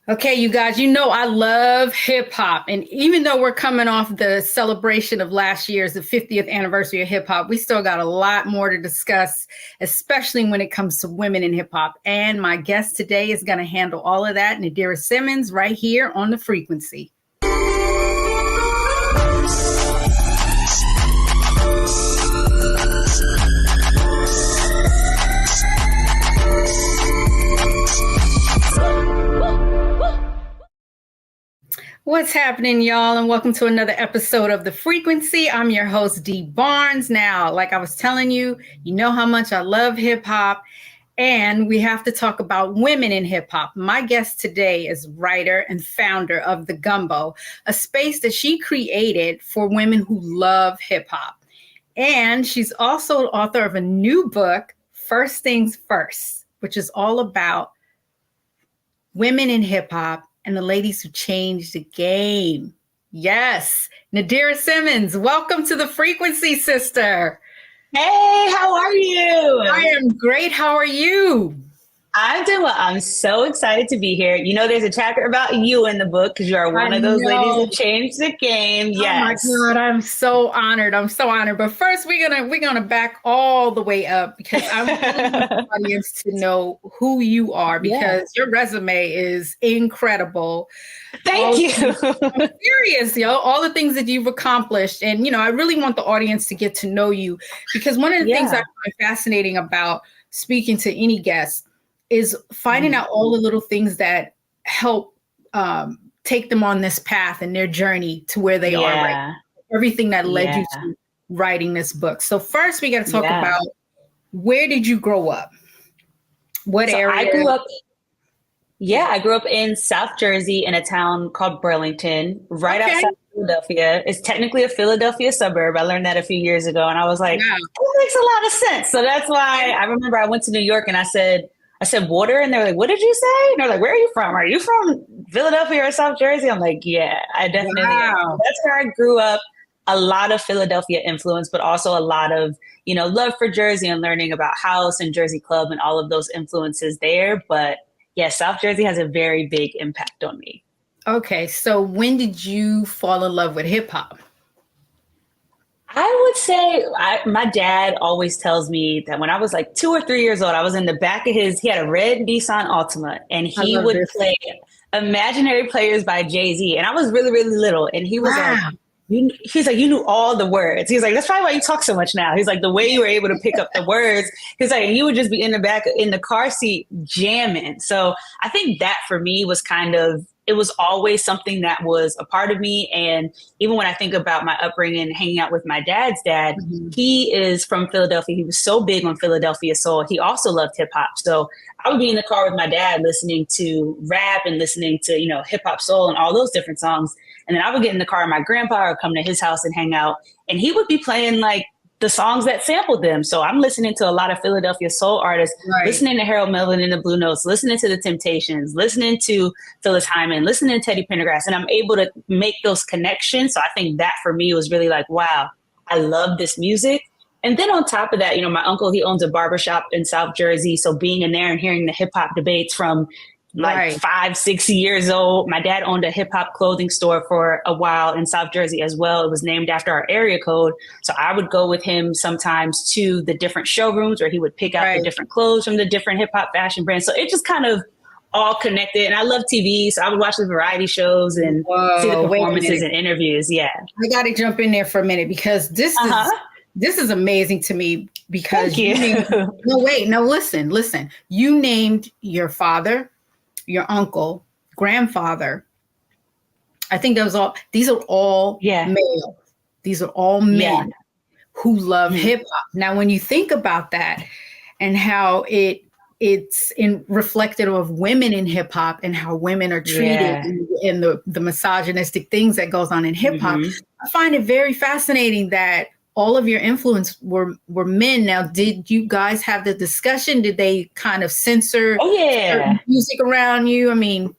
Okay, you guys, you know I love hip hop. And even though we're coming off the celebration of last year's, the 50th anniversary of hip hop, we still got a lot more to discuss, especially when it comes to women in hip hop. And my guest today is going to handle all of that, Nadirah Simmons, right here on The Frequency. What's happening, y'all? And welcome to another episode of The Frequency. I'm your host, Dee Barnes. Now, like I was telling you, you know how much I love hip hop, and we have to talk about women in hip hop. My guest today is writer and founder of the Gumbo, a space that she created for women who love hip hop. And she's also author of a new book, First Things First, which is all about women in hip hop and the ladies who changed the game. Yes, Nadirah Simmons, welcome to The Frequency, sister. Hey, how are you? I am great. How are you? I'm doing well. I'm so excited to be here. You know, there's a chapter about you in the book because you are one of those ladies that changed the game. Yes. Oh my God, I'm so honored. I'm so honored. But first, we're gonna back all the way up because I want the audience to know who you are because your resume is incredible. Thank you. I'm serious, all the things that you've accomplished. And, you know, I really want the audience to get to know you because one of the things I find fascinating about speaking to any guest is finding out all the little things that help take them on this path and their journey to where they are right now. Everything that led you to writing this book. So first we got to talk about, where did you grow up? What area? I grew up in South Jersey in a town called Burlington, right outside Philadelphia. It's technically a Philadelphia suburb. I learned that a few years ago and I was like, that makes a lot of sense. So that's why I remember I went to New York and I said water. And they were like, what did you say? And they're like, where are you from? Are you from Philadelphia or South Jersey? I'm like, yeah, I definitely am. That's where I grew up. A lot of Philadelphia influence, but also a lot of, you know, love for Jersey and learning about house and Jersey Club and all of those influences there. But yeah, South Jersey has a very big impact on me. Okay. So when did you fall in love with hip hop? I would say my dad always tells me that when I was like 2 or 3 years old, I was in the back of he had a red Nissan Altima and he would play Imaginary Players by Jay-Z. And I was really, really little. And he was he's like, you knew all the words. He's like, that's probably why you talk so much now. He's like, the way you were able to pick up the words. He's like, you would just be in the back in the car seat jamming. So I think that for me was it was always something that was a part of me. And even when I think about my upbringing, hanging out with my dad's dad, he is from Philadelphia. He was so big on Philadelphia soul. He also loved hip hop. So I would be in the car with my dad listening to rap and listening to, you know, hip hop soul and all those different songs. And then I would get in the car with my grandpa or come to his house and hang out. And he would be playing like the songs that sampled them. So I'm listening to a lot of Philadelphia soul artists, listening to Harold Melvin and the Blue Notes, listening to the Temptations, listening to Phyllis Hyman, listening to Teddy Pendergrass, and I'm able to make those connections. So I think that for me was really like, wow, I love this music. And then on top of that, you know, my uncle, he owns a barbershop in South Jersey. So being in there and hearing the hip hop debates from 5, 6 years old. My dad owned a hip hop clothing store for a while in South Jersey as well. It was named after our area code. So I would go with him sometimes to the different showrooms where he would pick out the different clothes from the different hip hop fashion brands. So it just kind of all connected. And I love TV. So I would watch the variety shows and see the performances and interviews. Yeah. I got to jump in there for a minute because this is amazing to me because listen. You named your father, your uncle, grandfather. I think these are all male. These are all men who love hip hop. Now, when you think about that and how it's reflective of women in hip hop and how women are treated and the misogynistic things that goes on in hip hop, I find it very fascinating that all of your influence were men. Now, did you guys have the discussion? Did they kind of censor music around you? I mean,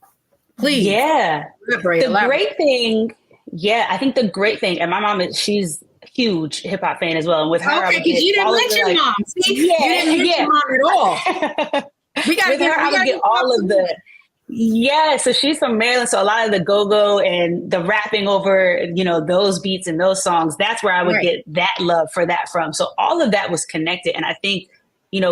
please. Yeah. The great thing, I think the great thing, and my mom, she's a huge hip hop fan as well. And with her, because you didn't mention mom. See? You didn't mention mom at all. I would get all of the Yeah, so she's from Maryland. So a lot of the go-go and the rapping over, those beats and those songs, that's where I would Right. get that love for that from. So all of that was connected. And I think,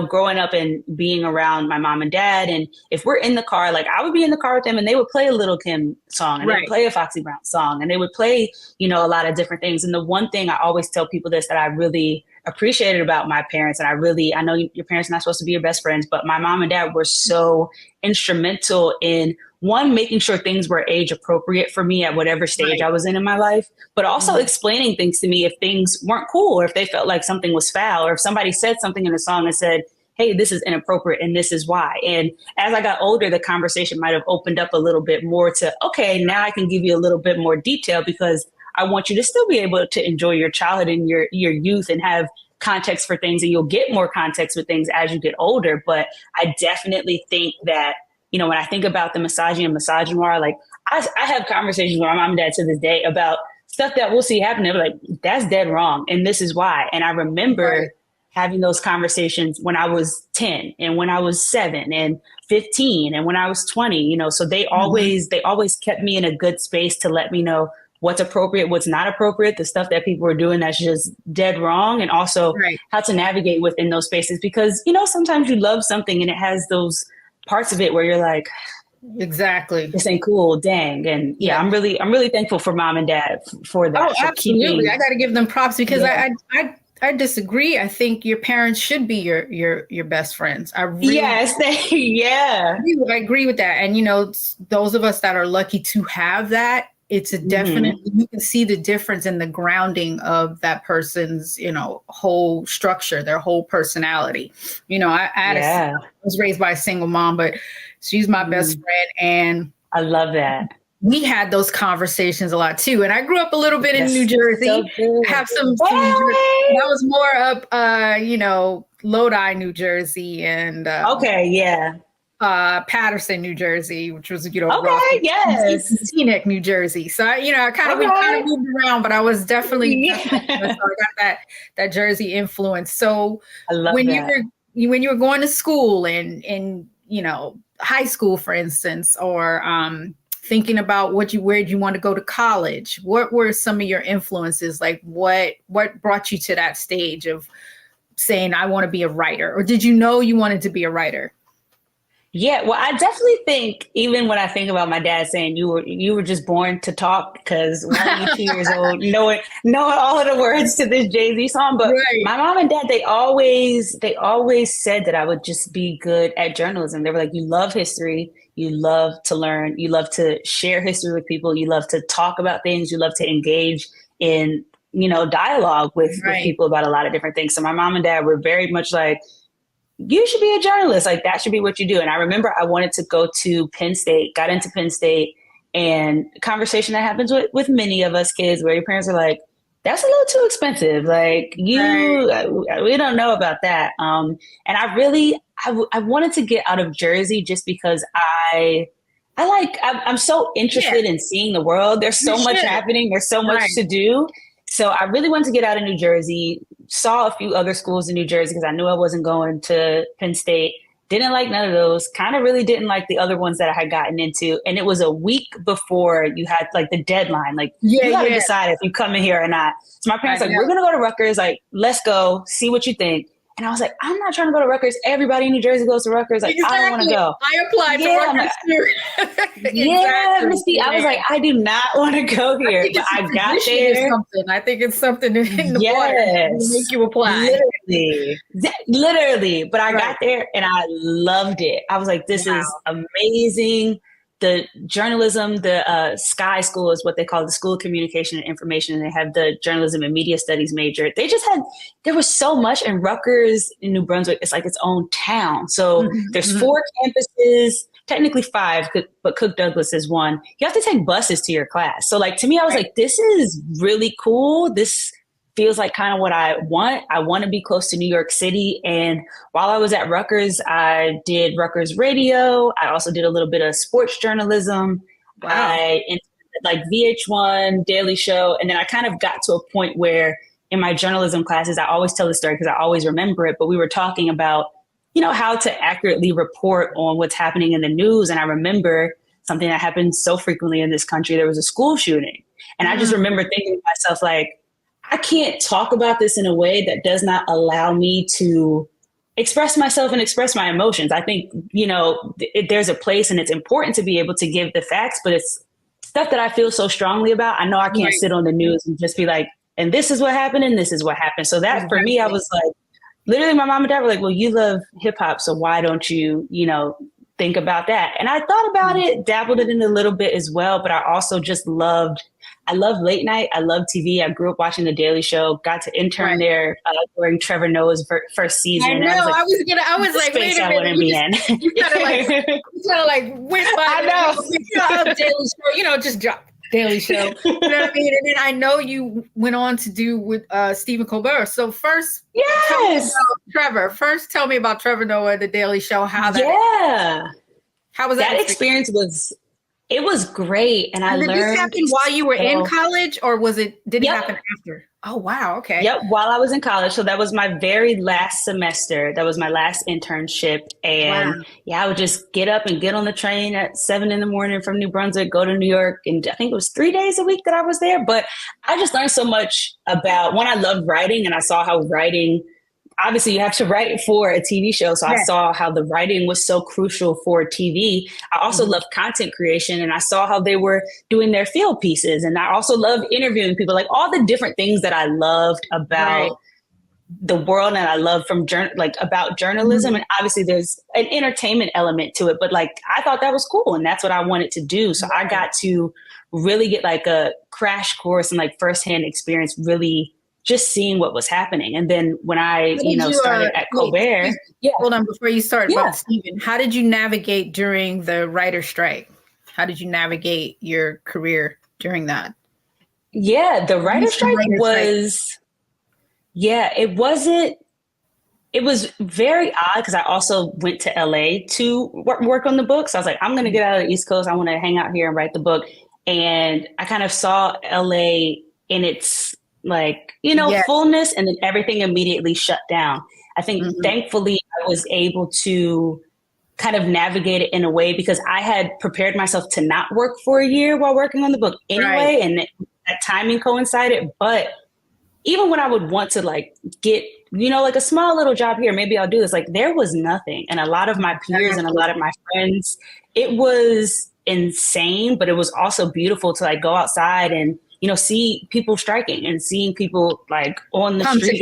growing up and being around my mom and dad, and if we're in the car, like I would be in the car with them and they would play a Little Kim song and they would Right. play a Foxy Brown song and they would play, a lot of different things. And the one thing I always tell people this that I really appreciated about my parents, and I know your parents are not supposed to be your best friends, but my mom and dad were so instrumental in one, making sure things were age appropriate for me at whatever stage Right. I was in my life, but also explaining things to me if things weren't cool or if they felt like something was foul or if somebody said something in a song and said, hey, this is inappropriate and this is why. And as I got older, the conversation might have opened up a little bit more to, okay, now I can give you a little bit more detail because I want you to still be able to enjoy your childhood and your youth and have context for things, and you'll get more context with things as you get older. But I definitely think that, when I think about the misogyny and misogynoir, like I have conversations with my mom and dad to this day about stuff that we'll see happening. They're like, that's dead wrong. And this is why. And I remember having those conversations when I was 10 and when I was 7 and 15 and when I was 20, so they always kept me in a good space to let me know what's appropriate, what's not appropriate, the stuff that people are doing that's just dead wrong, and also how to navigate within those spaces. Because, sometimes you love something and it has those parts of it where you're like, exactly, this ain't cool, dang. And I'm really thankful for mom and dad for that. Oh, absolutely. I got to give them props because I disagree. I think your parents should be your best friends. I really, I agree with that. And those of us that are lucky to have that, it's a definite, you can see the difference in the grounding of that person's, whole structure, their whole personality. I was raised by a single mom, but she's my best friend. And I love that. We had those conversations a lot too. And I grew up a little bit in New Jersey. So have some that was more up, Lodi, New Jersey, and Patterson, New Jersey, which was, Teaneck, New Jersey. So we kind of moved around, but I was definitely so I got that Jersey influence. So when you were going to school and high school, for instance, or thinking about where you want to go to college, what were some of your influences? Like what brought you to that stage of saying, I want to be a writer? Or did you know you wanted to be a writer? Yeah, well, I definitely think even when I think about my dad saying you were just born to talk because when you're 2 years old, knowing all of the words to this Jay-Z song. But my mom and dad, they always said that I would just be good at journalism. They were like, you love history, you love to learn, you love to share history with people, you love to talk about things, you love to engage in dialogue with people about a lot of different things. So my mom and dad were very much like, you should be a journalist. Like that should be what you do. And I remember I wanted to go to Penn State, got into Penn State, and conversation that happens with many of us kids where your parents are like, that's a little too expensive. Like we don't know about that. And I wanted to get out of Jersey just because I'm so interested in seeing the world. There's so much happening. There's so much to do. So I really wanted to get out of New Jersey, saw a few other schools in New Jersey because I knew I wasn't going to Penn State. Didn't like none of those. Kind of really didn't like the other ones that I had gotten into. And it was a week before you had like the deadline. Like you got to decide if you come in here or not. So my parents we're going to go to Rutgers. Like, let's go, see what you think. And I was like, I'm not trying to go to Rutgers. Everybody in New Jersey goes to Rutgers. Like, I don't want to go. I applied to Rutgers. Misty, I was like, I do not want to go here. But I got there. I think it's something in the water to make you apply. Literally. But I got there and I loved it. I was like, this is amazing. The journalism, the Sky School is what they call the School of Communication and Information. And they have the journalism and media studies major. There was so much, and Rutgers in New Brunswick, it's like its own town. So there's 4 campuses, technically 5, but Cook Douglas is 1. You have to take buses to your class. So like, to me, I was like, this is really cool. This feels like kind of what I want. I want to be close to New York City. And while I was at Rutgers, I did Rutgers radio. I also did a little bit of sports journalism. Wow. I like VH1, Daily Show. And then I kind of got to a point where in my journalism classes, I always tell the story because I always remember it, but we were talking about, how to accurately report on what's happening in the news. And I remember something that happens so frequently in this country. There was a school shooting. And I just remember thinking to myself, like, I can't talk about this in a way that does not allow me to express myself and express my emotions. I think, there's a place and it's important to be able to give the facts, but it's stuff that I feel so strongly about. I know I can't sit on the news and just be like, and this is what happened and this is what happened. So that for me, I was like, literally my mom and dad were like, well, you love hip hop, so why don't you, think about that? And I thought about it, dabbled in it a little bit as well, but I also just I love late night. I love TV. I grew up watching The Daily Show, got to intern there during Trevor Noah's first season. I know. I was like, wait a minute. You kind of like went by. I know. Daily Show, just drop Daily Show. You know what I mean? And then I know you went on to do with Stephen Colbert. So first, tell me about Trevor Noah, The Daily Show. How was that experience? It was great. And did this happen while you were in college, or did it happen after? Oh, wow. Okay. Yep. While I was in college. So that was my very last semester. That was my last internship. And I would just get up and get on the train at 7 a.m. from New Brunswick, go to New York. And I think it was 3 days a week that I was there. But I just learned so much about, one, I loved writing, and I saw how writing, obviously you have to write for a TV show. So I saw how the writing was so crucial for TV. I also loved content creation, and I saw how they were doing their field pieces. And I also loved interviewing people, like all the different things that I loved about the world. And I love about journalism. And obviously there's an entertainment element to it, but like, I thought that was cool. And that's what I wanted to do. So I got to really get like a crash course and like firsthand experience, really just seeing what was happening. And then when I, started at Colbert. Hold on, before you start about Stephen, how did you navigate during the writer's strike? How did you navigate your career during that? Yeah, the writer's strike was, it was very odd because I also went to LA to work on the book. So I was like, I'm going to get out of the East Coast. I want to hang out here and write the book. And I kind of saw LA in its fullness, and then everything immediately shut down. I think thankfully I was able to kind of navigate it in a way because I had prepared myself to not work for a year while working on the book anyway. And that timing coincided. But even when I would want to like get, like a small little job here, maybe I'll do this, like there was nothing. And a lot of my peers and a lot of my friends, it was insane, but it was also beautiful to like go outside and see people striking and seeing people like on the street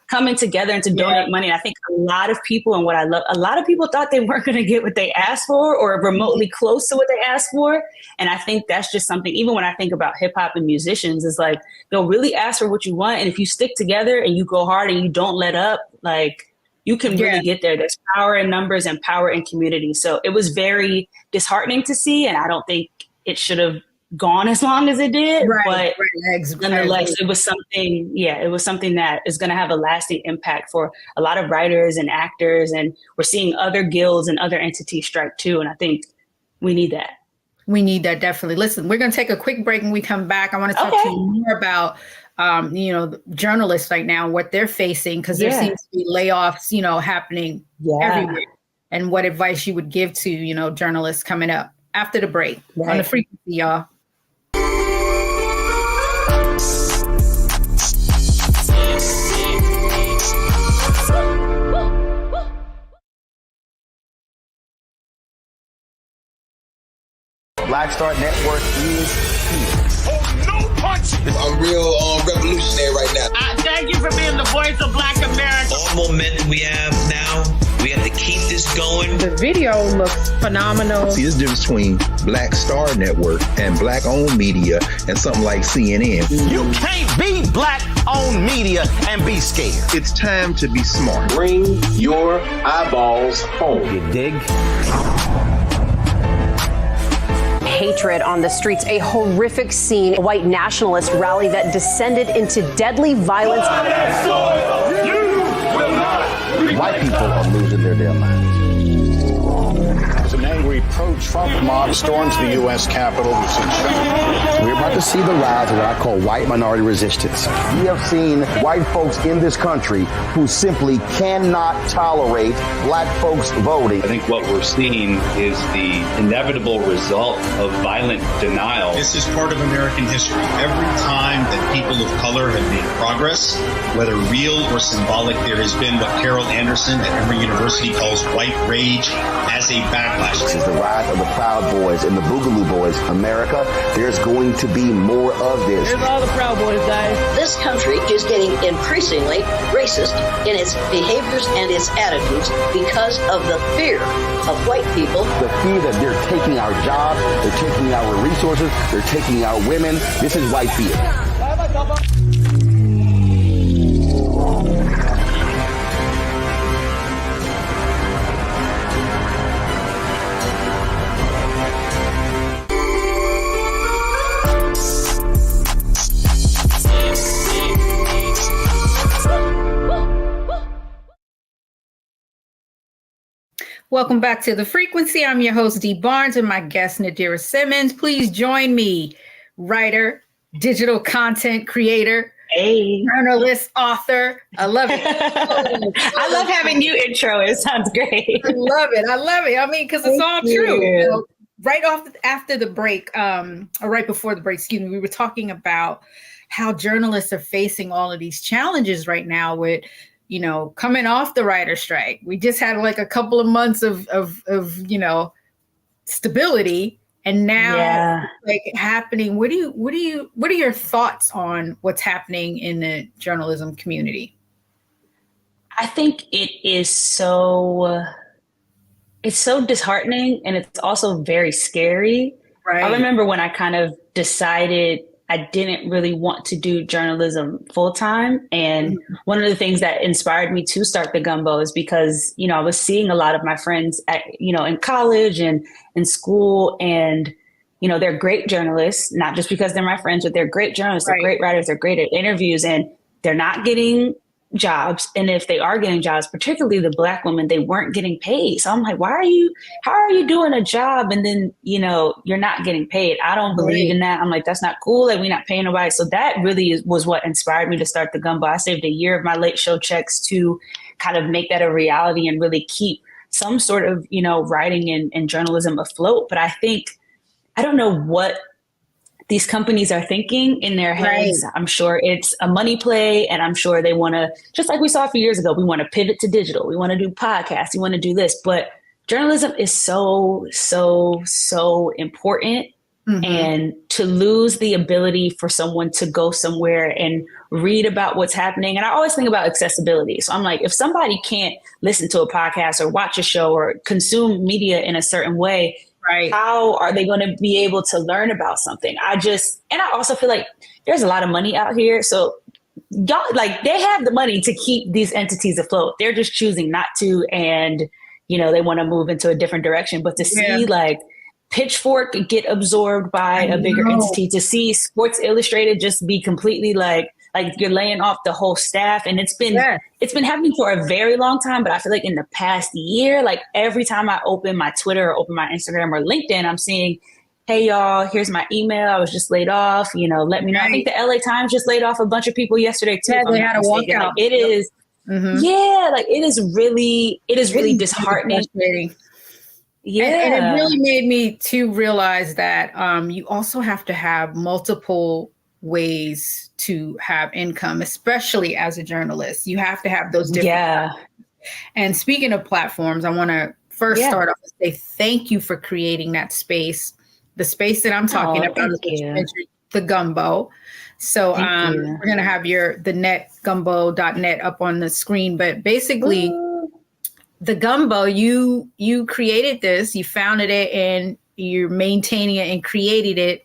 coming together and to donate money. And I think a lot of people, and what I love, a lot of people thought they weren't going to get what they asked for or remotely close to what they asked for. And I think that's just something, even when I think about hip hop and musicians, is like, they'll really ask for what you want. And if you stick together and you go hard and you don't let up, like you can really get there. There's power in numbers and power in community. So it was very disheartening to see. And I don't think it should have gone as long as it did, but nonetheless, it was something that is going to have a lasting impact for a lot of writers and actors. And we're seeing other guilds and other entities strike too. And I think we need that. We need that, definitely. Listen, we're going to take a quick break. When we come back, I want to talk to you more about, journalists right now, what they're facing, because there seems to be layoffs, happening everywhere. And what advice you would give to, journalists coming up after the break on The Frequency, y'all. Black Star Network is here. Oh, no punch! I'm real revolutionary right now. Thank you for being the voice of Black America. All momentum we have now, we have to keep this going. The video looks phenomenal. See, there's a difference between Black Star Network and Black-owned media and something like CNN. You can't be Black-owned media and be scared. It's time to be smart. Bring your eyeballs home. You dig? Hatred on the streets, a horrific scene, a white nationalist rally that descended into deadly violence. White people are losing their damn minds. As an angry pro-Trump mob storms the U.S. Capitol, we're about to see the rise of what I call white minority resistance. We have seen white folks in this country who simply cannot tolerate black folks voting. I think what we're seeing is the inevitable result of violent denial. This is part of American history. Every time that people of color have made progress, whether real or symbolic, there has been what Carol Anderson at Emory University calls white rage as a backlash. This is the rise of the Proud Boys and the Boogaloo Boys. America, there's going to be more of this. Here's all the Proud Boys, guys. This country is getting increasingly racist in its behaviors and its attitudes because of the fear of white people. The fear that they're taking our jobs, they're taking our resources, they're taking our women. This is white fear. Welcome back to The Frequency. I'm your host, Dee Barnes, and my guest, Nadirah Simmons. Please join me, writer, digital content creator, journalist, author. I love it. I love having you intro. It sounds great. I love it. I mean, because it's all true. You know, right after the break, or right before the break, excuse me, we were talking about how journalists are facing all of these challenges right now with, you know, coming off the writer strike. We just had like a couple of months of you know, stability, and now like happening. What are your thoughts on what's happening in the journalism community? I think it's so disheartening, and it's also very scary. Right. I remember when I kind of decided I didn't really want to do journalism full time. And one of the things that inspired me to start the Gumbo is because, you know, I was seeing a lot of my friends at, you know, in college and in school, and, you know, they're great journalists, not just because they're my friends, but they're great journalists, they're great writers, they're great at interviews, and they're not getting jobs. And if they are getting jobs, particularly the Black women, they weren't getting paid. So I'm like, how are you doing a job and then, you know, you're not getting paid? I don't believe in that. I'm like, that's not cool. Like, we're not paying nobody. So that really was what inspired me to start the Gumbo. I saved a year of my late show checks to kind of make that a reality and really keep some sort of, you know, writing and journalism afloat. But I think, I don't know what these companies are thinking in their heads. Right. I'm sure it's a money play, and I'm sure they want to, just like we saw a few years ago, we want to pivot to digital. We want to do podcasts. We want to do this. But journalism is so, so, so important. Mm-hmm. And to lose the ability for someone to go somewhere and read about what's happening. And I always think about accessibility. So I'm like, if somebody can't listen to a podcast or watch a show or consume media in a certain way, right, how are they going to be able to learn about something? And I also feel like there's a lot of money out here. So y'all, like, they have the money to keep these entities afloat. They're just choosing not to. And, you know, they want to move into a different direction. But to see like Pitchfork get absorbed by a bigger entity, to see Sports Illustrated just be completely like you're laying off the whole staff. And it's been happening for a very long time. But I feel like in the past year, like every time I open my Twitter or open my Instagram or LinkedIn, I'm seeing, hey, y'all, here's my email. I was just laid off. You know, let me know. I think the LA Times just laid off a bunch of people yesterday, too. Yeah, they had to walk out. Like, it is. Mm-hmm. Yeah, like it is really disheartening. Yeah. And it really made me to realize that you also have to have multiple ways to have income, especially as a journalist. You have to have those different platforms. And speaking of platforms, I want to first start off and say thank you for creating that space. The space that I'm talking about is the Gumbo. So we're going to have the net gumbo.net up on the screen. But basically, the Gumbo, you created this, you founded it, and you're maintaining it and created it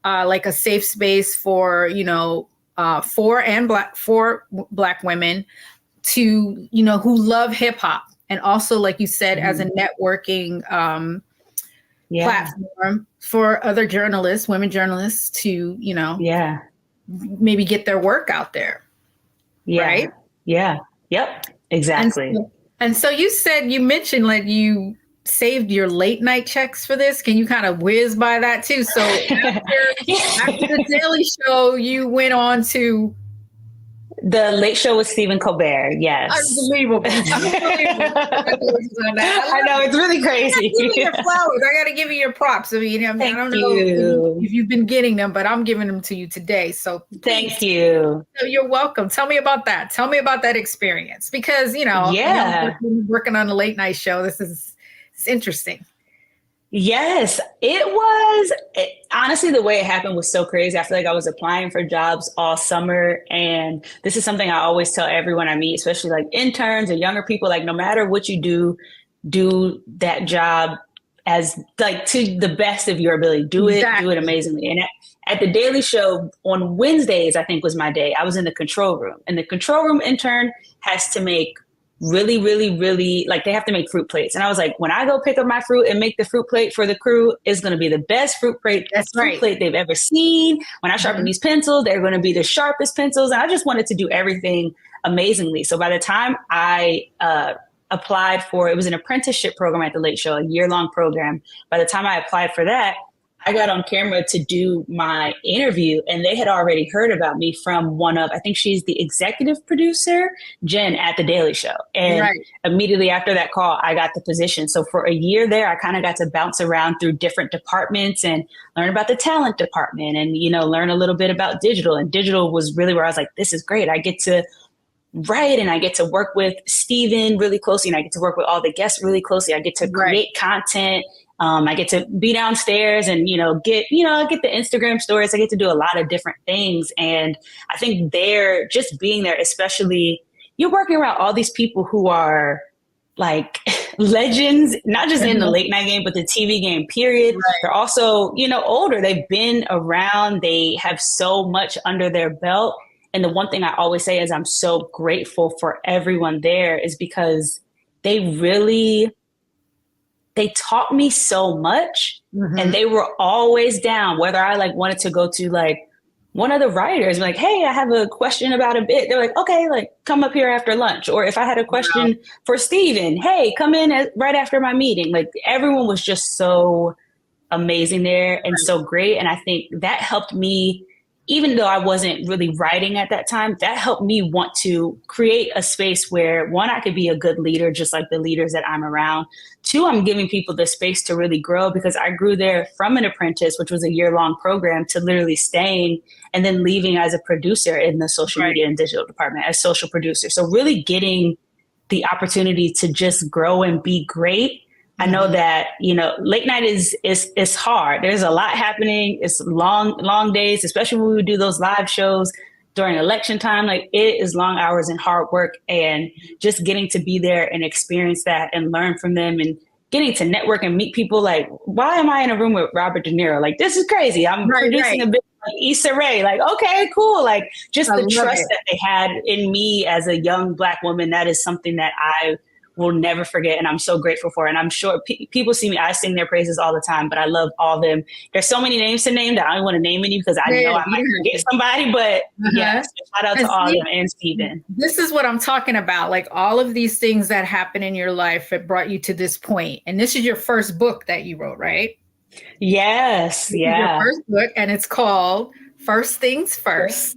like a safe space for, you know, for Black women to, you know, who love hip hop. And also, like you said, as a networking platform for other journalists, women journalists to, you know, maybe get their work out there. Yeah. Right? Yeah. Yep. Exactly. And so you mentioned like you saved your late night checks for this? Can you kind of whiz by that too? So after the Daily Show, you went on to The Late Show with Stephen Colbert. Yes. Unbelievable. I know, it's really crazy. Give me your flowers. I got to give you your props. I mean, I don't know if you've been getting them, but I'm giving them to you today. So thank you. So you're welcome. Tell me about that. Tell me about that experience, because, working on a late night show, it's interesting. Yes, it was. Honestly, the way it happened was so crazy. I feel like I was applying for jobs all summer. And this is something I always tell everyone I meet, especially like interns and younger people, like no matter what you do that job as like to the best of your ability. Do it amazingly. And at the Daily Show on Wednesdays, I think was my day, I was in the control room, and the control room intern has to make really, really, really, like they have to make fruit plates. And I was like, when I go pick up my fruit and make the fruit plate for the crew, it's going to be the best fruit plate they've ever seen. When I sharpen these pencils, they're going to be the sharpest pencils. And I just wanted to do everything amazingly. So by the time I applied for, it was an apprenticeship program at the Late Show, a year-long program. By the time I applied for that, I got on camera to do my interview, and they had already heard about me from I think she's the executive producer, Jen, at the Daily Show. And immediately after that call, I got the position. So for a year there, I kind of got to bounce around through different departments and learn about the talent department and, learn a little bit about digital. And digital was really where I was like, this is great. I get to write and I get to work with Steven really closely, and I get to work with all the guests really closely. I get to create content. I get to be downstairs and, get the Instagram stories. I get to do a lot of different things. And I think just being there, especially you're working around all these people who are like legends, not just in the late night game, but the TV game, period. They're also, older. They've been around. They have so much under their belt. And the one thing I always say is I'm so grateful for everyone there is because they taught me so much, and they were always down, whether I wanted to go to one of the writers, like, hey, I have a question about a bit. They're like, okay, come up here after lunch. Or if I had a question for Steven, hey, come in right after my meeting. Like everyone was just so amazing there and so great. And I think that helped me, even though I wasn't really writing at that time, that helped me want to create a space where, one, I could be a good leader, just like the leaders that I'm around. Two, I'm giving people the space to really grow, because I grew there from an apprentice, which was a year-long program, to literally staying and then leaving as a producer in the social media and digital department as social producer. So really getting the opportunity to just grow and be great. I know that, late night is hard. There's a lot happening. It's long days, especially when we do those live shows during election time. Like it is long hours and hard work, and just getting to be there and experience that and learn from them and getting to network and meet people. Like, why am I in a room with Robert De Niro? Like, this is crazy. I'm producing a bit like Issa Rae. Like, okay, cool. Like just the trust that they had in me as a young Black woman. That is something that I will never forget, and I'm so grateful for it. And I'm sure people see me, I sing their praises all the time, but I love all of them. There's so many names to name that I don't want to name any because I know I might forget somebody, but yeah, so shout out to all of them and Steven. This is what I'm talking about. Like all of these things that happen in your life that brought you to this point. And this is your first book that you wrote, right? Yes. Yeah. Your first book, and it's called First Things First.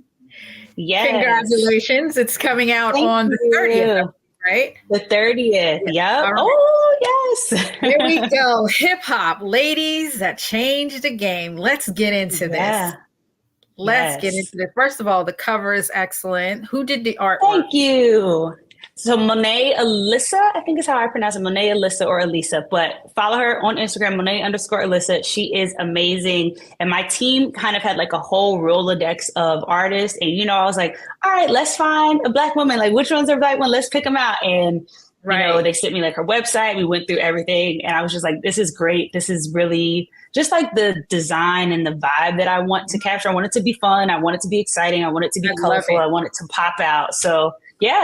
Yes. Congratulations. It's coming out on the 30th. Right? The 30th. Yep. Right. Oh, yes. Here we go. Hip hop, ladies that changed the game. Let's get into this. Let's get into this. First of all, the cover is excellent. Who did the artwork? Thank you. So Monet Alyssa, I think is how I pronounce it, Monet Alyssa or Elisa, but follow her on Instagram, Monet_Alyssa. She is amazing. And my team kind of had like a whole Rolodex of artists. And, I was like, all right, let's find a Black woman. Like, which one's a Black one? Let's pick them out. And, they sent me like her website. We went through everything. And I was just like, this is great. This is really just like the design and the vibe that I want to capture. I want it to be fun. I want it to be exciting. I want it to be colorful. I want it to pop out. So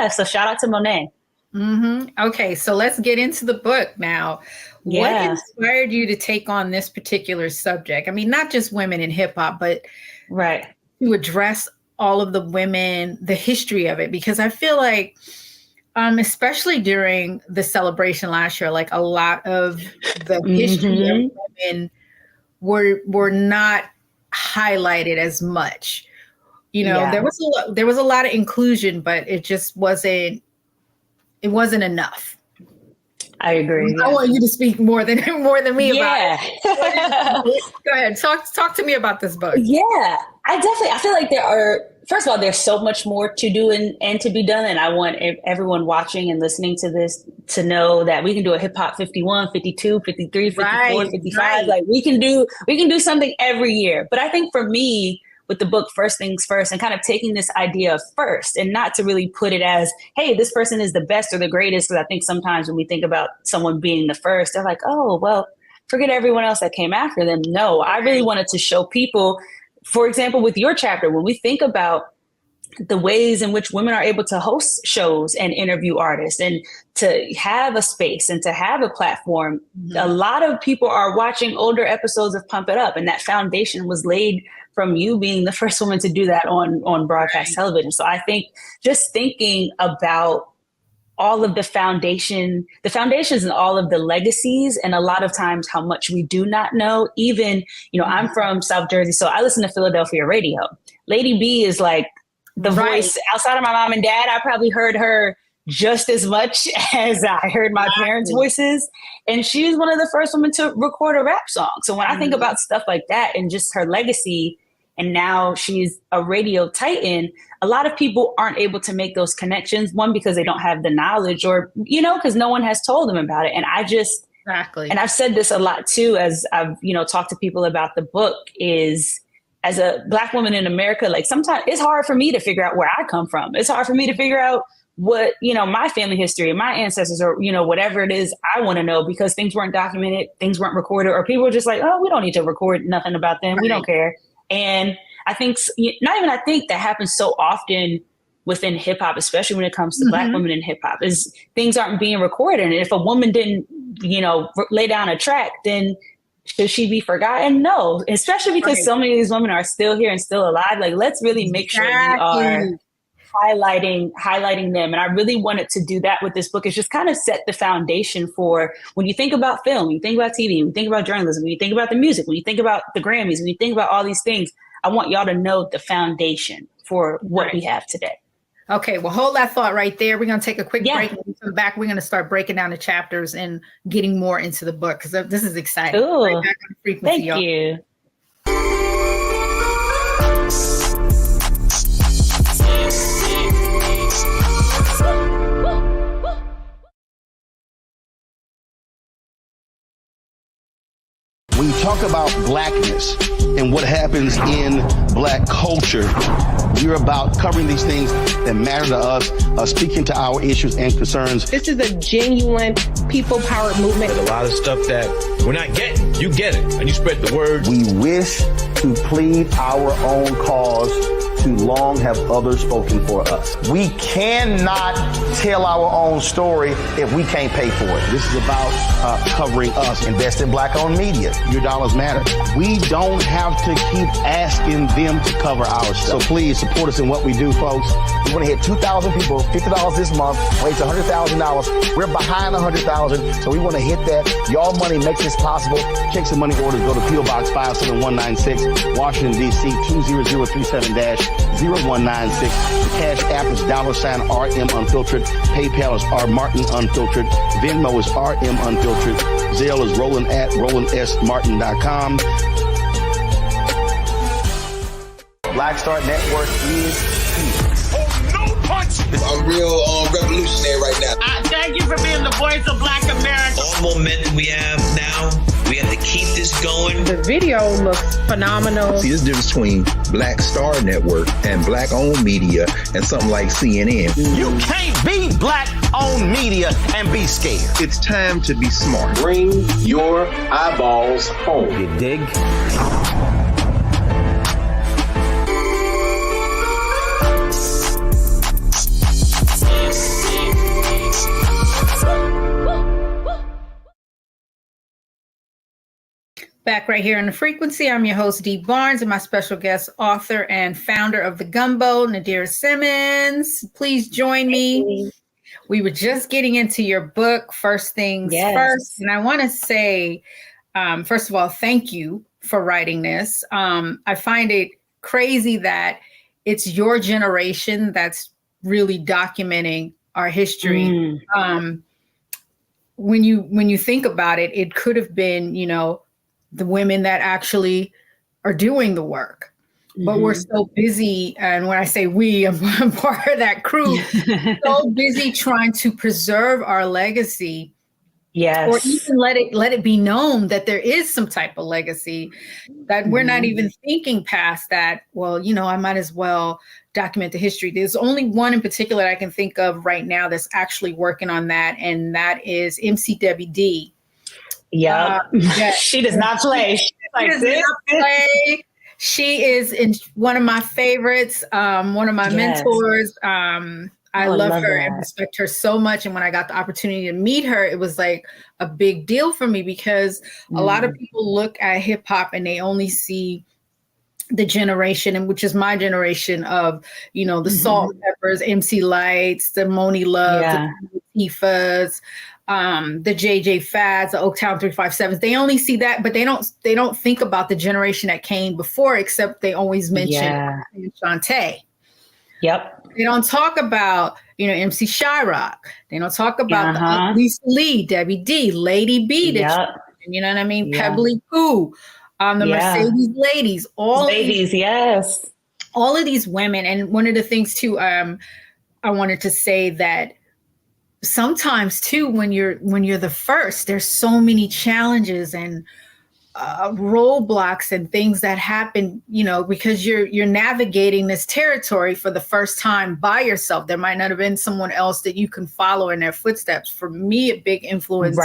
so shout out to Monet. Okay, so let's get into the book now. What inspired you to take on this particular subject? I mean, not just women in hip hop, but to address all of the women, the history of it, because I feel like especially during the celebration last year, like a lot of the history of women were not highlighted as much. You know, there was a lot of inclusion, but it just wasn't enough. I agree. I want you to speak more than me about it. Go ahead. Talk to me about this book. Yeah, I feel like first of all, there's so much more to do and to be done. And I want everyone watching and listening to this to know that we can do a hip hop 51, 52, 53, 54, 55. Right. Like we can do something every year. But I think for me, with the book First Things First, and kind of taking this idea of first, and not to really put it as, hey, this person is the best or the greatest. Because I think sometimes when we think about someone being the first, they're like, oh, well, forget everyone else that came after them. No, I really wanted to show people, for example, with your chapter, when we think about the ways in which women are able to host shows and interview artists and to have a space and to have a platform, a lot of people are watching older episodes of Pump It Up, and that foundation was laid from you being the first woman to do that on broadcast television. So I think just thinking about all of the foundations and all of the legacies, and a lot of times how much we do not know. Even, I'm from South Jersey, so I listen to Philadelphia radio. Lady B is like the voice outside of my mom and dad. I probably heard her just as much as I heard my parents' voices. And she's one of the first women to record a rap song. So when I think about stuff like that and just her legacy, and now she's a radio titan, a lot of people aren't able to make those connections. One, because they don't have the knowledge, or, because no one has told them about it. And and I've said this a lot too, as I've, talked to people about the book, is as a Black woman in America, like sometimes it's hard for me to figure out where I come from. It's hard for me to figure out what, my family history and my ancestors, or, whatever it is I want to know, because things weren't documented, things weren't recorded, or people were just like, oh, we don't need to record nothing about them. We don't care. And I think that happens so often within hip hop, especially when it comes to Black women in hip hop, is things aren't being recorded. And if a woman didn't, lay down a track, then should she be forgotten? No, especially because so many of these women are still here and still alive. Like, let's really make sure we are highlighting them. And I really wanted to do that with this book, is just kind of set the foundation for when you think about film, when you think about TV, when you think about journalism, when you think about the music, when you think about the Grammys, when you think about all these things, I want y'all to know the foundation for what we have today. Okay, well, hold that thought right there. We're going to take a quick break. When we come back, we're going to start breaking down the chapters and getting more into the book, because this is exciting. Ooh, right back on Frequency, thank you. When you talk about Blackness and what happens in Black culture, we're about covering these things that matter to us, speaking to our issues and concerns. This is a genuine people-powered movement. There's a lot of stuff that we're not getting. You get it, and you spread the word. We wish to plead our own cause. Too long have others spoken for us. We cannot tell our own story if we can't pay for it. This is about covering us. Invest in Black-owned media. Your dollars matter. We don't have to keep asking them to cover our stuff. So please support us in what we do, folks. We want to hit 2,000 people, $50 this month, raise $100,000. We're behind 100,000, so we want to hit that. Y'all money makes this possible. Check some money orders. Go to P.O. Box 57196, Washington, D.C. 20037-0196. The Cash App is $RM Unfiltered. PayPal is R Martin Unfiltered. Venmo is RM Unfiltered. Zelle is Roland at RolandSMartin.com. Black Star Network is here. Oh, no punch! I'm real revolutionary right now. Thank you for being the voice of Black America. All momentum we have now, we have to keep this going. The video looks phenomenal. See, there's a difference between Black Star Network and Black-owned media and something like CNN. You can't be Black-owned media and be scared. It's time to be smart. Bring your eyeballs home. You dig? Back right here on The Frequency. I'm your host, Dee Barnes, and my special guest, author and founder of the Gumbo, Nadirah Simmons. Please join me. we were just getting into your book, First Things First. And I want to say, first of all, thank you for writing this. I find it crazy that it's your generation that's really documenting our history. When you think about it, it could have been, the women that actually are doing the work. But we're so busy, and when I say we, I'm part of that crew, so busy trying to preserve our legacy. Yes. Or even let it be known that there is some type of legacy, that we're not even thinking past that. Well, I might as well document the history. There's only one in particular I can think of right now that's actually working on that, and that is MC Debbie D. Yeah. She does not play. She does not play. She is one of my favorites, one of my mentors. I love her and respect her so much. And when I got the opportunity to meet her, it was like a big deal for me, because a lot of people look at hip hop and they only see the generation, and which is my generation of, the Salt and Peppers, MC Lights, the Moni Love, the Tifas, the JJ Fads, the Oaktown 357s. They only see that, but they don't think about the generation that came before, except they always mention Shantae. Yep. They don't talk about, MC Shyrock. They don't talk about Lisa Lee, Debbie D, Lady B. You know what I mean? Yeah. Pebbly Pooh, the Mercedes Ladies. All of these women. And one of the things too, I wanted to say that sometimes too, when you're the first, there's so many challenges and roadblocks and things that happen, because you're navigating this territory for the first time by yourself. There might not have been someone else that you can follow in their footsteps. For me, a big influence,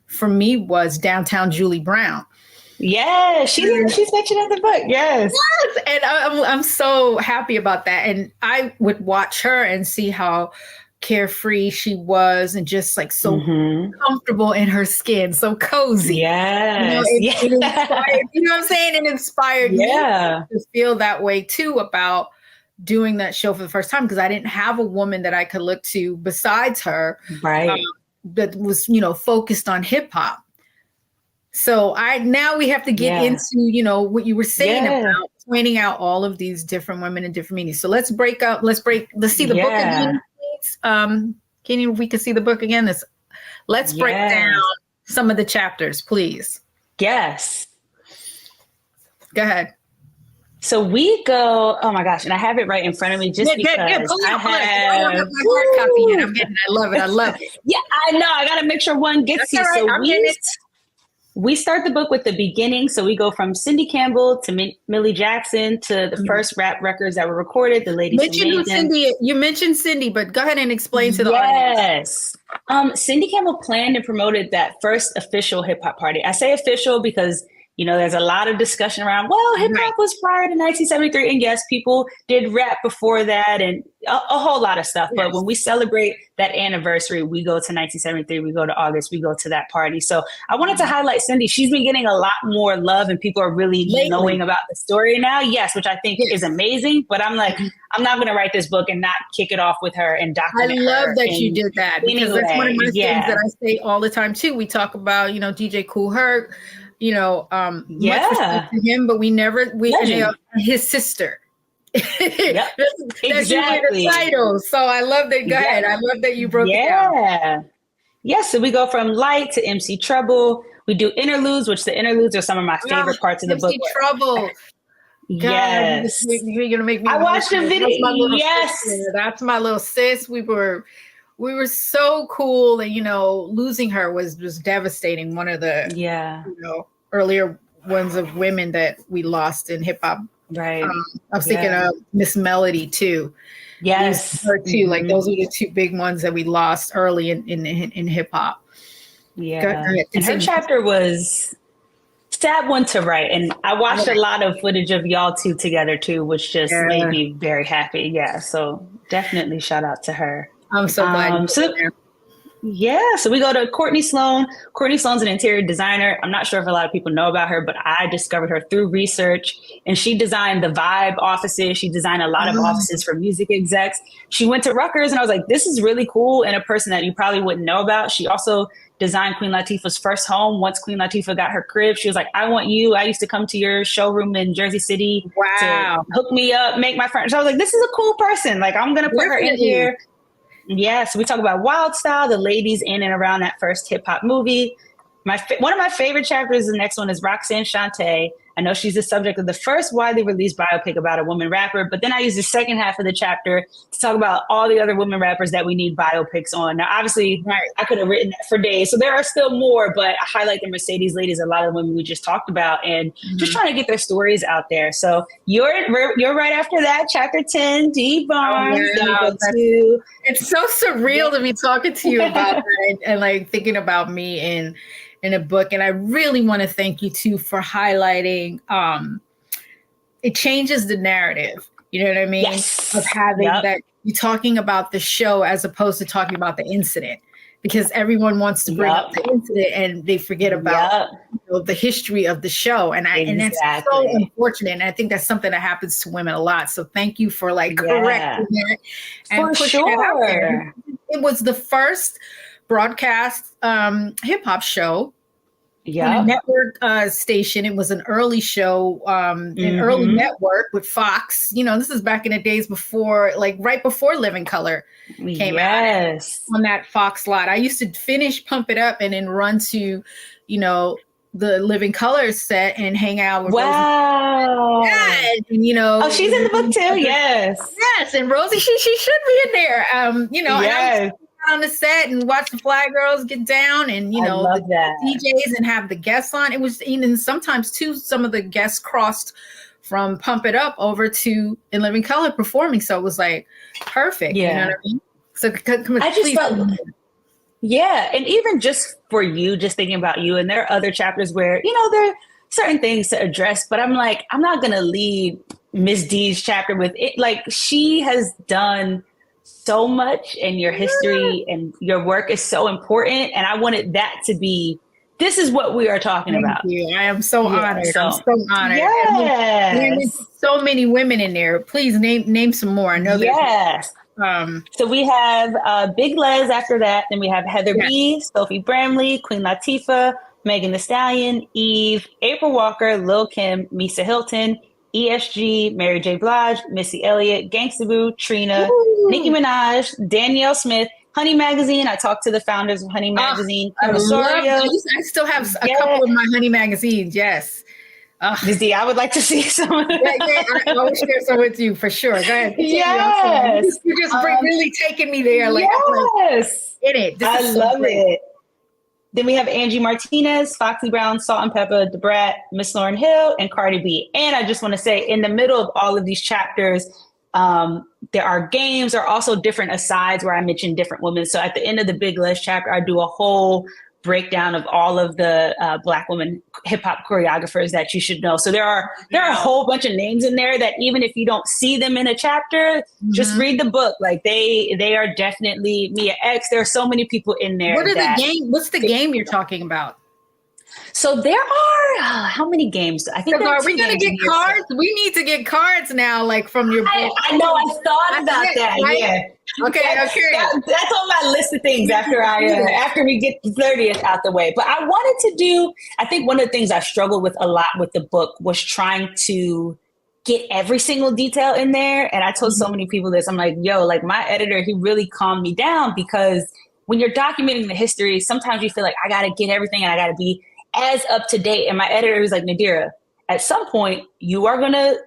for me, was Downtown Julie Brown. Yeah, she's mentioned in the book. Yes, and I'm so happy about that. And I would watch her and see how carefree she was, and just like so comfortable in her skin, so cozy. It inspired, you know what I'm saying? It inspired me to feel that way too about doing that show for the first time, because I didn't have a woman that I could look to besides her, that was focused on hip hop. So now we have to get into what you were saying about pointing out all of these different women in different meanings. So let's see the book again. We can see the book again. Let's break down some of the chapters, please. Yes. Go ahead. So we go, oh my gosh, and I have it right in front of me just because I don't have my hard copy yet. I love it. Yeah, I know. I got to make sure one gets you. Right. So we start the book with the beginning. So we go from Cindy Campbell to Millie Jackson to the first rap records that were recorded. The ladies You mentioned Cindy, but go ahead and explain to the audience. Cindy Campbell planned and promoted that first official hip hop party. I say official because there's a lot of discussion around, hip hop was prior to 1973. And yes, people did rap before that and a whole lot of stuff. But when we celebrate that anniversary, we go to 1973, we go to August, we go to that party. So I wanted to highlight Cindy. She's been getting a lot more love and people are really knowing about the story now. Yes, which I think is amazing. But I'm like, I'm not going to write this book and not kick it off with her and document her. I love that you did that, because that's one of my things that I say all the time too. We talk about, DJ Kool Herc, much respect to him, but his sister. Exactly. The title. So I love that. Go ahead. I love that you broke it down. Yes. So we go from Light to MC Trouble. We do interludes, which the interludes are some of my favorite parts of the book. MC Trouble. Yes. You're gonna make me. I watched the video. That's my little sis. We were so cool, and losing her was devastating. One of the earlier ones of women that we lost in hip hop. Right. I was thinking of Miss Melody too. Yes, her too. Like those were the two big ones that we lost early in hip hop. Yeah, and her chapter was sad one to write, and I watched a lot of footage of y'all two together too, which just made me very happy. Yeah, so definitely shout out to her. I'm so glad. Yeah, so we go to Courtney Sloan. Courtney Sloan's an interior designer. I'm not sure if a lot of people know about her, but I discovered her through research. And she designed the Vibe offices. She designed a lot of offices for music execs. She went to Rutgers, and I was like, this is really cool, and a person that you probably wouldn't know about. She also designed Queen Latifah's first home. Once Queen Latifah got her crib, she was like, I want you. I used to come to your showroom in Jersey City to hook me up, make my furniture. I was like, this is a cool person. Like, I'm going to put her in here. Yeah, so we talk about Wild Style, the ladies in and around that first hip hop movie. One of my favorite chapters, the next one, is Roxanne Shante. I know she's the subject of the first widely released biopic about a woman rapper, but then I use the second half of the chapter to talk about all the other women rappers that we need biopics on. Now, obviously, I could have written that for days, so there are still more, but I highlight the Mercedes ladies, a lot of the women we just talked about, and just trying to get their stories out there. So you're right after that, chapter 10, Dee Barnes. It's so surreal to be talking to you about that and like thinking about me in a book. And I really want to thank you too for highlighting it changes the narrative, you know what I mean? Yes. Of having that you're talking about the show as opposed to talking about the incident, because everyone wants to bring up the incident and they forget about the history of the show. And that's so unfortunate. And I think that's something that happens to women a lot. So thank you for like correcting that and pushing it out there. It was the first broadcast hip hop show. On a network station. It was an early show, an early network with Fox. You know, this is back in the days before, like right before Living Color came out on that Fox lot. I used to finish Pump It Up and then run to, you know, the Living Color set and hang out with Rosie. And, you know, oh, she's in the book too. Yes, and Rosie, she should be in there. You know, and on the set and watch the Fly Girls get down and, you know, the DJs and have the guests on. It was even sometimes too, some of the guests crossed from Pump It Up over to In Living Color performing. So it was like perfect. You know what I mean? So I just felt, and even just for you, just thinking about you, and there are other chapters where, you know, there are certain things to address, but I'm like, I'm not going to leave Miss D's chapter with it. Like, she has done so much, and your history and your work is so important. And I wanted that to be, this is what we are talking about. Thank you. I am so honored. So, I'm so honored. There's so many women in there. Please name some more. I know that. So we have Big Les after that. Then we have Heather B, Sophie Bramley, Queen Latifah, Megan Thee Stallion, Eve, April Walker, Lil' Kim, Misa Hilton, ESG, Mary J. Blige, Missy Elliott, Gangsta Boo, Trina, Nicki Minaj, Danielle Smith, Honey Magazine. I talked to the founders of Honey Magazine. I still have a couple of my Honey magazines. Yes. Dizzy, I would like to see some. I will share some with you for sure. Go ahead. Yes. You're just really taking me there. Like, yes. In it. I love it. Then we have Angie Martinez, Foxy Brown, Salt and Pepper, Da Brat, Miss Lauryn Hill, and Cardi B. And I just want to say, in the middle of all of these chapters, there are games, or also different asides where I mention different women. So at the end of the Big Les chapter, I do a whole breakdown of all of the Black women hip hop choreographers that you should know. So there are a whole bunch of names in there that even if you don't see them in a chapter, just read the book. Like they are definitely Mia X. There are so many people in there. What's the game you're talking about? So there are how many games? I think are we gonna get cards? We need to get cards now, like from your book. I know. I thought about that. Right? Yeah. Okay. That's on my list of things after we get the 30th out the way. But I wanted to do. I think one of the things I struggled with a lot with the book was trying to get every single detail in there. And I told so many people this. I'm like, yo, like my editor, he really calmed me down, because when you're documenting the history, sometimes you feel like I got to get everything and I got to be as up to date. And my editor was like, Nadirah, at some point you are going to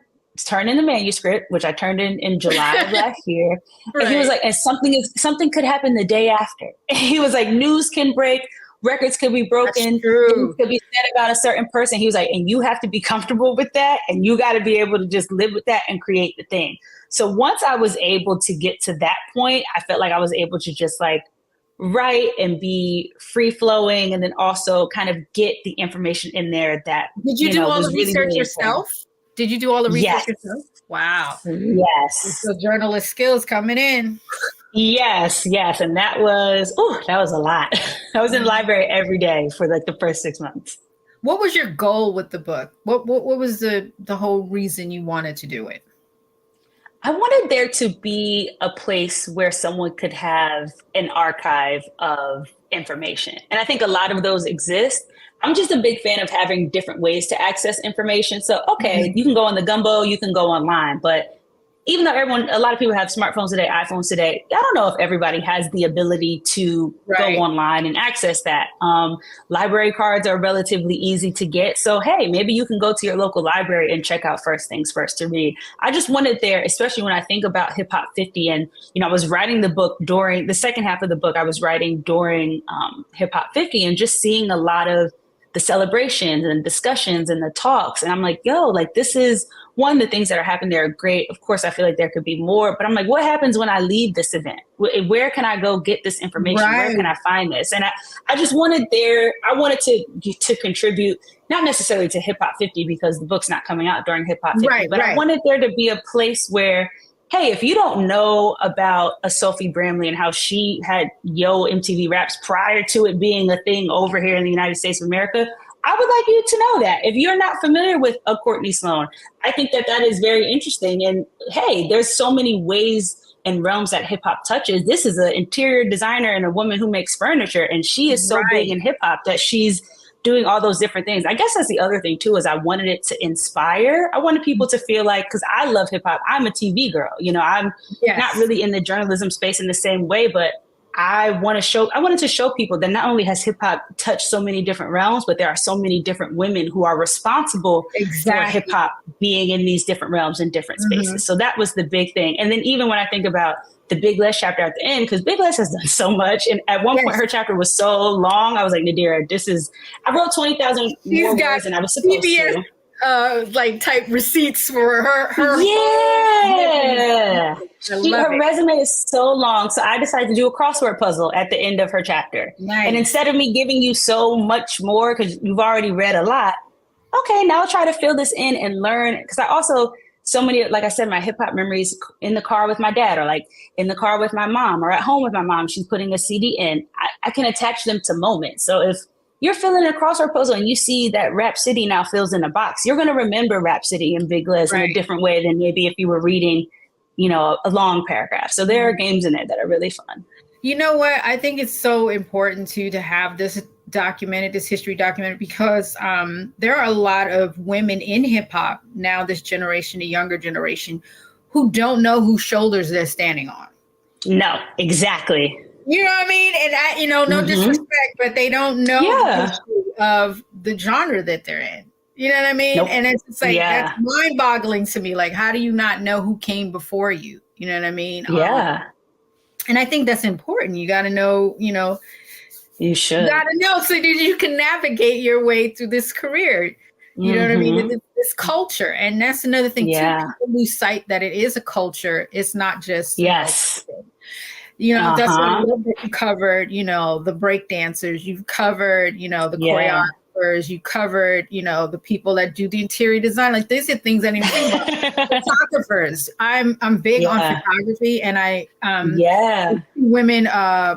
turn in the manuscript, which I turned in July of last year. Right. And he was like, and something could happen the day after. And he was like, news can break, records could be broken, things could be said about a certain person. He was like, and you have to be comfortable with that. And you got to be able to just live with that and create the thing. So once I was able to get to that point, I felt like I was able to just like write and be free flowing, and then also kind of get the information in there that. Did you do all the research yourself? Did you do all the research Yes. yourself? Wow. Yes. So journalist skills coming in. Yes. And that was a lot. I was in the library every day for like the first 6 months. What was your goal with the book? What was the whole reason you wanted to do it? I wanted there to be a place where someone could have an archive of information. And I think a lot of those exist. I'm just a big fan of having different ways to access information. So, okay, you can go on the Gumbo, you can go online, but even though a lot of people have smartphones today, iPhones today, I don't know if everybody has the ability to go online and access that. Library cards are relatively easy to get. So, hey, maybe you can go to your local library and check out First Things First to read. I just wanted there, especially when I think about Hip Hop 50, and, I was writing the book during the second half of the book, I was writing during Hip Hop 50 and just seeing a lot of the celebrations and discussions and the talks. And I'm like, this is one of the things that are happening there are great. Of course, I feel like there could be more, but I'm like, what happens when I leave this event? Where can I go get this information? Where can I find this? And I just wanted to contribute, not necessarily to Hip Hop 50 because the book's not coming out during Hip Hop 50, but I wanted there to be a place where, hey, if you don't know about a Sophie Bramley and how she had Yo MTV Raps prior to it being a thing over here in the United States of America, I would like you to know that. If you're not familiar with a Courtney Sloan, I think that is very interesting. And hey, there's so many ways and realms that hip hop touches. This is an interior designer and a woman who makes furniture, and she is so big in hip hop that she's doing all those different things. I guess that's the other thing too, is I wanted it to inspire. I wanted people to feel like, because I love hip hop, I'm a TV girl. I'm not really in the journalism space in the same way, but I wanted to show people that not only has hip hop touched so many different realms, but there are so many different women who are responsible for hip hop being in these different realms and different spaces. So that was the big thing. And then even when I think about the Big Les chapter at the end, because Big Les has done so much. And at one point, her chapter was so long. I was like, Nadirah, I wrote 20,000 more words than I was supposed to. Type receipts for her. Her resume is so long. So I decided to do a crossword puzzle at the end of her chapter. And instead of me giving you so much more, because you've already read a lot, okay, now I'll try to fill this in and learn. Because I also, so many, like I said, my hip hop memories in the car with my dad, or like in the car with my mom, or at home with my mom, she's putting a CD in. I can attach them to moments. So if you're filling a crossword puzzle and you see that Rap City now fills in a box, you're going to remember Rap City and Big Les in a different way than maybe if you were reading, a long paragraph. So there are games in there that are really fun. You know what? I think it's so important to have this history documented, because there are a lot of women in hip hop now, this generation, the younger generation, who don't know whose shoulders they're standing on. No, exactly. You know what I mean? And no disrespect, but they don't know the history of the genre that they're in. You know what I mean? Nope. And it's just like, that's mind-boggling to me. Like, how do you not know who came before you? You know what I mean? Yeah. And I think that's important. You got to know, you should. You got to know so that you can navigate your way through this career. You know what I mean? This culture. And that's another thing, too. People lose sight that it is a culture. It's not just... Yes. That's what I love that you covered, the break dancers, you've covered, the choreographers, you covered, the people that do the interior design. Like, these are things I didn't think about. Photographers. I'm big on photography, and women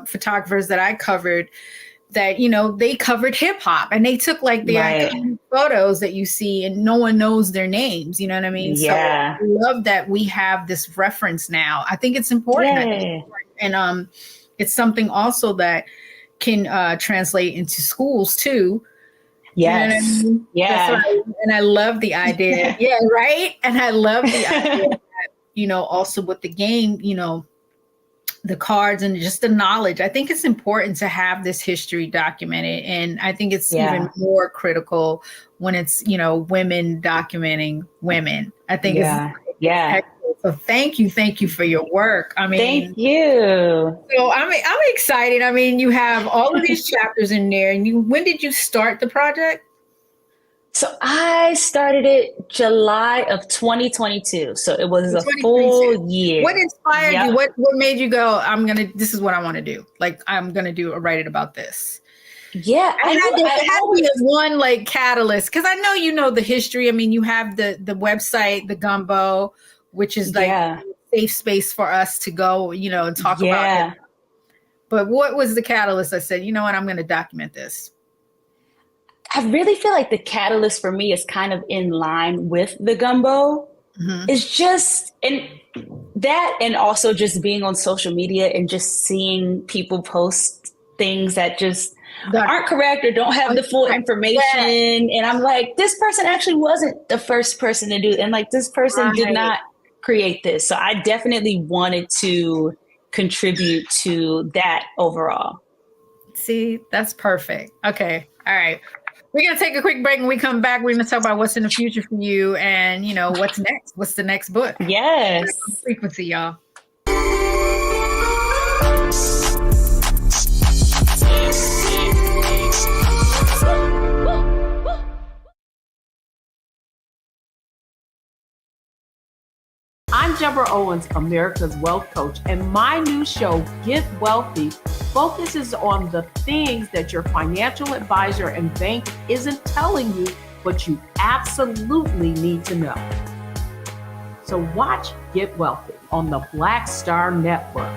photographers that I covered that, they covered hip hop, and they took like the iconic photos that you see and no one knows their names. You know what I mean? So I love that we have this reference now. I think it's important. And it's something also that can translate into schools too. Yes. You know what I mean? Yeah. And I love the idea. Yeah, right. And I love the idea that, also with the game, the cards and just the knowledge. I think it's important to have this history documented. And I think it's even more critical when it's, women documenting women. I think it's so thank you for your work. I mean, thank you. So I'm excited. I mean, you have all of these chapters in there. And when did you start the project? So I started it July of 2022. So it was a full year. What inspired you? What made you go, this is what I want to do. Like, I'm going to write it about this. Yeah, I had to be one like catalyst, because I know you know the history. I mean, you have the website, the Gumbo, which is like a safe space for us to go, you know, and talk about it. But what was the catalyst? I said, you know what, I'm going to document this. I really feel like the catalyst for me is kind of in line with the Gumbo. It's just, and that, and also just being on social media and just seeing people post things that just aren't correct or don't have the full information. And I'm like, this person actually wasn't the first person to do it. And like, this person did not create this. So I definitely wanted to contribute to that overall. See, that's perfect. Okay. All right. We're going to take a quick break. When we come back, we're going to talk about what's in the future for you and, you know, what's next. What's the next book? Yes. Frequency, y'all. I'm Deborah Owens, America's Wealth Coach, and my new show, Get Wealthy, focuses on the things that your financial advisor and bank isn't telling you, but you absolutely need to know. So watch Get Wealthy on the Black Star Network.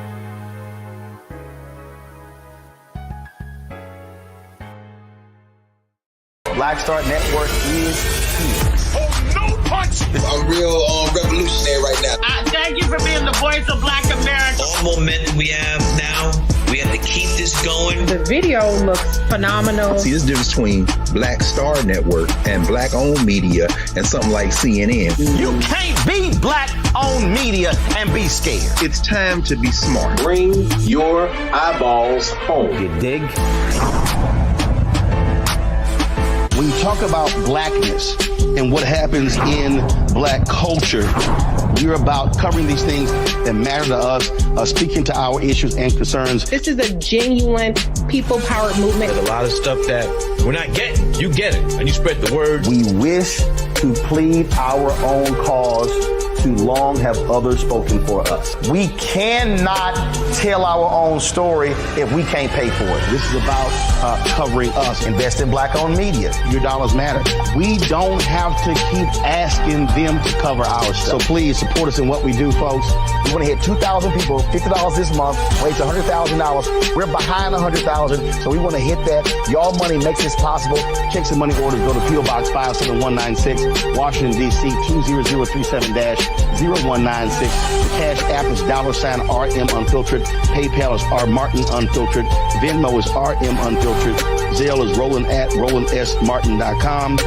Black Star Network is here. Oh, no punch! I'm real revolutionary right now. Thank you for being the voice of Black America. All momentum we have now, we have to keep this going. The video looks phenomenal. See, there's a difference between Black Star Network and Black-owned media and something like CNN. You can't be Black-owned media and be scared. It's time to be smart. Bring your eyeballs home. You dig? When you talk about blackness and what happens in Black culture, we're about covering these things that matter to us, speaking to our issues and concerns. This is a genuine people-powered movement. There's a lot of stuff that we're not getting. You get it, and you spread the word. We wish to plead our own cause. Too long have others spoken for us. We cannot tell our own story if we can't pay for it. This is about covering us. Invest in Black-owned media. Your dollars matter. We don't have to keep asking them to cover our stuff. So please support us in what we do, folks. We want to hit 2,000 people, $50 this month, raise $100,000. We're behind 100,000, so we want to hit that. Y'all money makes this possible. Checks and money orders go to P.O. Box 57196, Washington, D.C. 20037-0196. The Cash App is $RM Unfiltered. PayPal is R Martin Unfiltered. Venmo is RM Unfiltered. Zelle is Roland at RolandSMartin.com.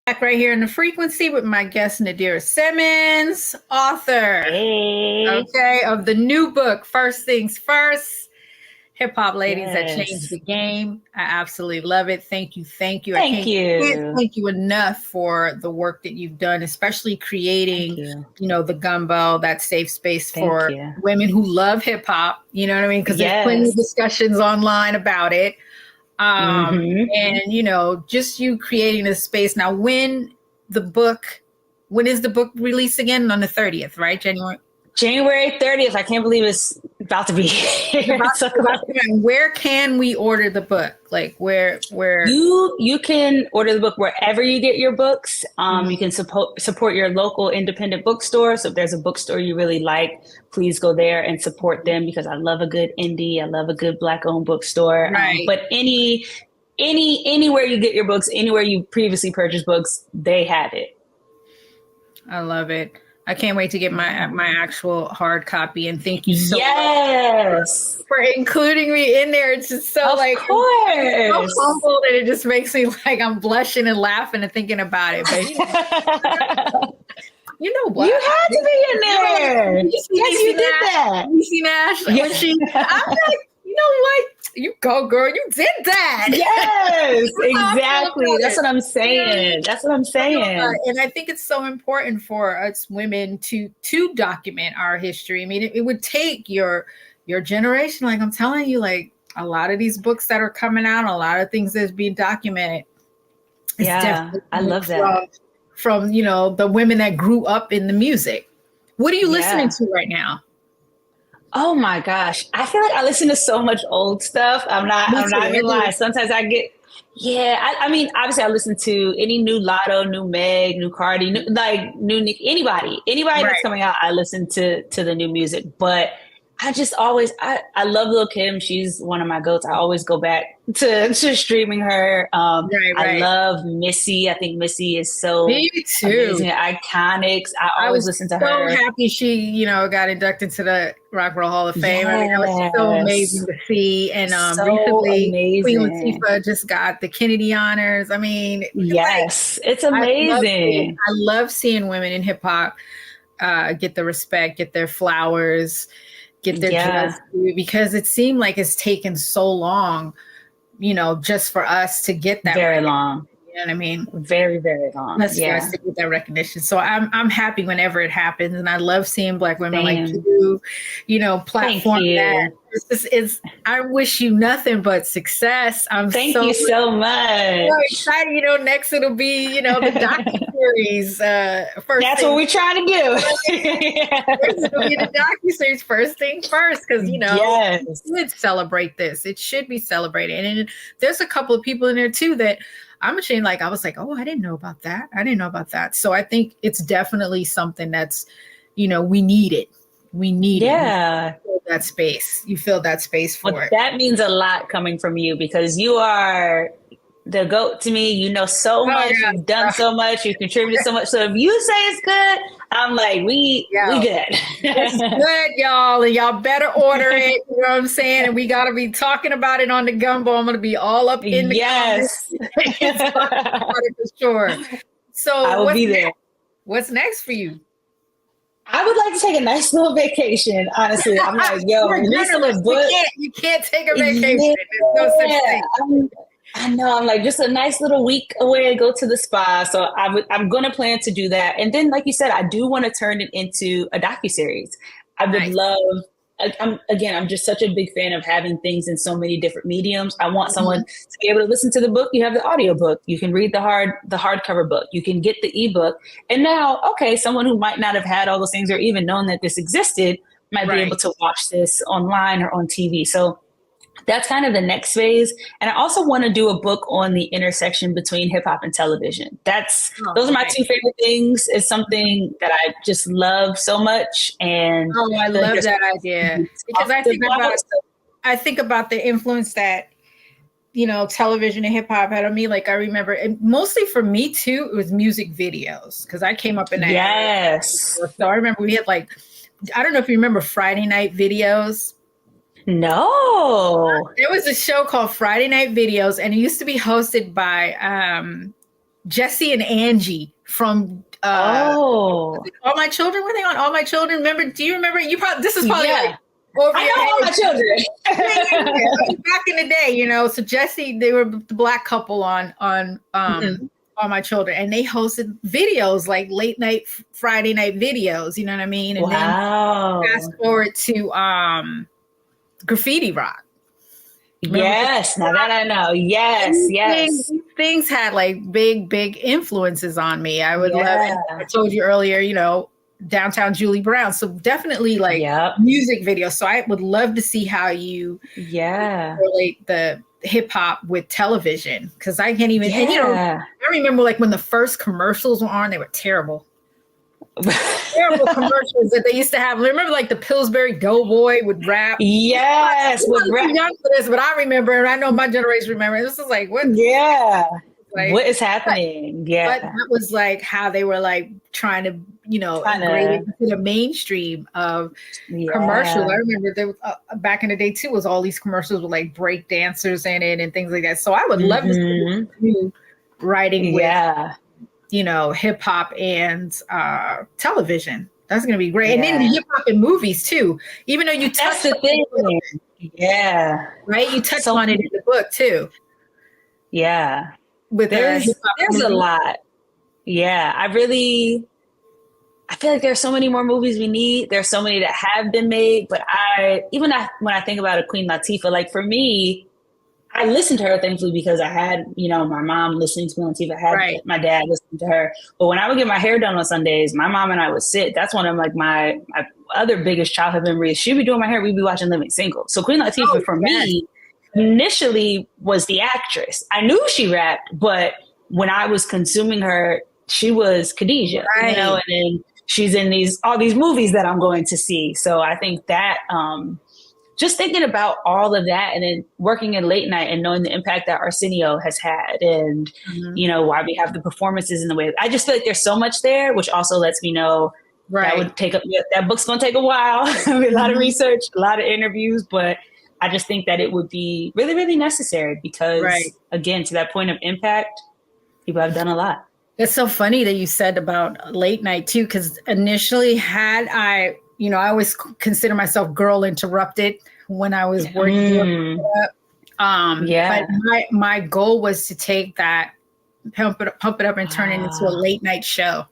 Back right here in the frequency with my guest Nadirah Simmons, author, okay, of the new book, First Things First, Hip Hop Ladies That Changed the Game. I absolutely love it. Thank you. Thank you. I can't thank you enough for the work that you've done, especially creating, you know, the Gumbo, that safe space for women who love hip hop. You know what I mean? Because there's plenty of discussions online about it. And, you know, just you creating this space. Now, when is the book released again? On the 30th, right? January 30th. I can't believe it's about to be here. Where can we order the book? Like where you can order the book wherever you get your books. You can support your local independent bookstore. So if there's a bookstore you really like, please go there and support them, because I love a good indie. I love a good Black-owned bookstore. Right. But anywhere you get your books, anywhere you previously purchased books, they have it. I love it. I can't wait to get my actual hard copy, and thank you so much for including me in there. It's just so of course. So humble that it just makes me like I'm blushing and laughing and thinking about it. But you know what? You had to be in there. Yes, you did that. You see Nash? I'm like, you know what? You go, girl. You did that. Yes, exactly. That's what I'm saying. That's what I'm saying. And I think it's so important for us women to document our history. I mean, it would take your generation. Like I'm telling you, like a lot of these books that are coming out, a lot of things that's being documented. I love that. From, you know, the women that grew up in the music. What are you listening to right now? Oh my gosh. I feel like I listen to so much old stuff. I'm not gonna lie. Sometimes I get, I mean, obviously I listen to any new Lotto, new Meg, new Cardi, new Nick, anybody that's coming out. I listen to the new music, but I just always, I love Lil' Kim. She's one of my goats. I always go back to streaming her. I love Missy. I think Missy is so amazing, iconic. I always listen to her. I was so happy she, you know, got inducted to the Rock and Roll Hall of Fame. I mean, that was so amazing to see. And recently, Queen Latifah just got the Kennedy honors. I mean, it's amazing. I love seeing women in hip hop get the respect, get their flowers, get their just because it seemed like it's taken so long, you know, just for us to get that very long. You know what I mean? Very, very long. For us to get that recognition. So I'm happy whenever it happens, and I love seeing Black women like you know, platform that. I wish you nothing but success. Thank you so much. So excited. You know, next it'll be, you know, the docuseries. That's what we're trying to do. It'll be the docuseries first thing first, because you know, we should celebrate this. It should be celebrated, and there's a couple of people in there too that I'm ashamed. Like I was like, oh, I didn't know about that. So I think it's definitely something that's, you know, we need it. We need it. You feel that space. You feel that space for it. That means a lot coming from you, because you are the GOAT to me. You know so much. You've done so much. You've contributed so much. So if you say it's good, I'm like, we good. It's good, y'all. And y'all better order it. You know what I'm saying? And we got to be talking about it on the Gumbo. I'm going to be all up in the comments. For sure. So I will be there. What's next for you? I would like to take a nice little vacation, honestly. I'm like, yo, you can't take a vacation. There's no such thing. I know. I'm like, just a nice little week away, go to the spa. So I'm going to plan to do that. And then, like you said, I do want to turn it into a docuseries. I would love, I'm just such a big fan of having things in so many different mediums. I want someone to be able to listen to the book. You have the audio book. You can read the hardcover book. You can get the ebook. And now, someone who might not have had all those things or even known that this existed might be able to watch this online or on TV. So that's kind of the next phase. And I also want to do a book on the intersection between hip hop and television. Those are my two favorite things. It's something that I just love so much. And I love that idea, because I think about the influence that, you know, television and hip hop had on me. Like I remember, and mostly for me too, it was music videos, because I came up in that. Yes. So I remember we had I don't know if you remember Friday night videos. No. There was a show called Friday Night Videos, and it used to be hosted by Jesse and Angie from All My Children. Were they on All My Children? Remember? Do you remember? This is probably I know All My Children. Back in the day, you know. So Jesse, they were the black couple on All My Children, and they hosted videos, like late night Friday night videos. You know what I mean? And then fast forward to Graffiti Rock. Yes, now that I know. Yes. These things had like big influences on me. I would love it. I told you earlier, you know, Downtown Julie Brown. So definitely like music videos. So I would love to see how you relate the hip hop with television, because I can't even. And, you know, I remember like when the first commercials were on, they were terrible. Terrible commercials that they used to have. Remember, like the Pillsbury Doughboy would rap. Yes, with rap. I'm young for this, but I remember, and I know my generation remember. This is like what? Yeah, like, what is happening? But that was like how they were like trying to, you know, integrate it into the mainstream of commercials. I remember there was back in the day too, was all these commercials with like break dancers in it and things like that. So I would love to see you writing with. You know, hip hop and television. That's going to be great. And then hip hop and movies too, even though you touched the thing. Right. You touched on it in the book too. Yeah. With there's a lot. Yeah. I feel like there's so many more movies we need. There's so many that have been made, but when I think about a Queen Latifah, like for me, I listened to her, thankfully, because I had, my mom listening to me on TV. I had my dad listening to her. But when I would get my hair done on Sundays, my mom and I would sit. That's one of like my other biggest childhood memories. She'd be doing my hair. We'd be watching Living Single. So Queen Latifah for me initially was the actress. I knew she rapped, but when I was consuming her, she was Khadijah, and then she's in all these movies that I'm going to see. So I think that, just thinking about all of that and then working in late night and knowing the impact that Arsenio has had and, why we have the performances in the way, I just feel like there's so much there, which also lets me know that would take that book's going to take a while, a lot of research, a lot of interviews, but I just think that it would be really, really necessary because again, to that point of impact, people have done a lot. It's so funny that you said about late night too, because initially had I always consider myself girl interrupted when I was working. But my goal was to take that, pump it up and turn it into a late night show.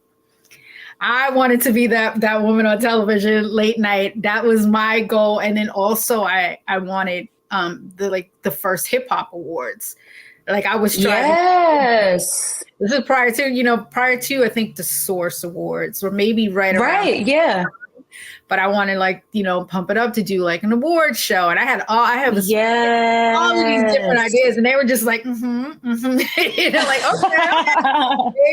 I wanted to be that woman on television late night. That was my goal. And then also I wanted the first hip hop awards. Like I was trying. This is prior to I think the Source Awards or maybe right around. But I wanted pump it up to do like an award show. And I had all of these different ideas. And they were just like, like, okay,